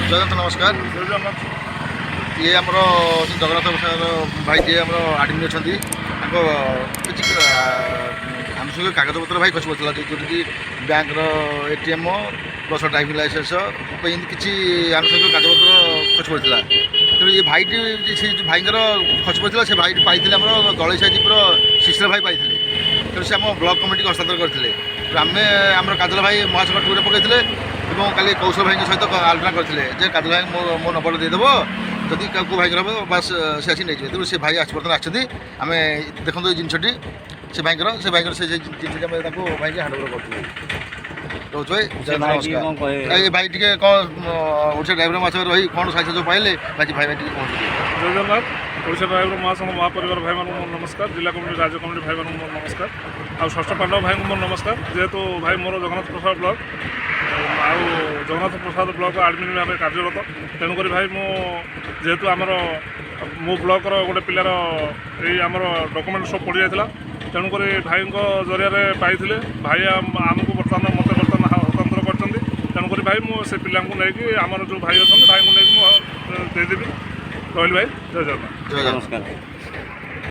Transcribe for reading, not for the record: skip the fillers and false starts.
जगन्नाथ नमस्कार। ये आमर जगन्नाथ भाई जी आम आडमिन अच्छा किसी आनुषंगिक कागजपत्र भाई खसी पड़ा जोटि bank ATM plus driving licence किसी आनुषंगिक कागजपत्र खसी पड़ा तेणु ये भाईटी से भाई खसी पड़ा से भाई पाई आम दलई साइपर शिशिर भाई पाई तेणु से आम ब्लक कमिटी को हस्तांतर करते आम आम काजल भाई महासभा टूर पकड़ते कल कौशल भाई सहित आलोचना करते काजल भाई मो नंबर देदेव जदि क्या भाई हम बास से आसी नहीं तेणु से भाई आज बर्तमान आम देखो ये जिनटी से भाई से जिन भाई हैंड ओवर कर रोज भाई नमस्कार। ये भाई टे कौन ओडिशा ड्राइवर महासभा रही कौन साहित्य जो पाइले भाई भाई टे कौन जय जगन्नाथ। ओडिशा ड्राइवर महासंघ महापरिवार भाई मानू नमस्कार। जिला कमिटी राज्य कमिटी भाई मानू नमस्कार। आउ षष्ठ पांडव भाई मोर नमस्कार। जेहेतु भाई मोर जगन्नाथ प्रसाद ब्लक आउ जगन्नाथ प्रसाद ब्लक आडमिन भाव कार्यरत तेणुक भाई जेहेतु आमर मो ब्लकर गोटे पिलार आमर डॉक्यूमेंट सब पड़ जाता तेणुक भाई जरिया पाई भाई आमको बर्तमान मत बर्तमान हस्तांतर कर तेणुक भाई मुझे पिला नहीं आमर जो भाई अच्छा भाई को नहीं देदेवी। रोहिल भाई जय जगन्नाथ। नमस्कार।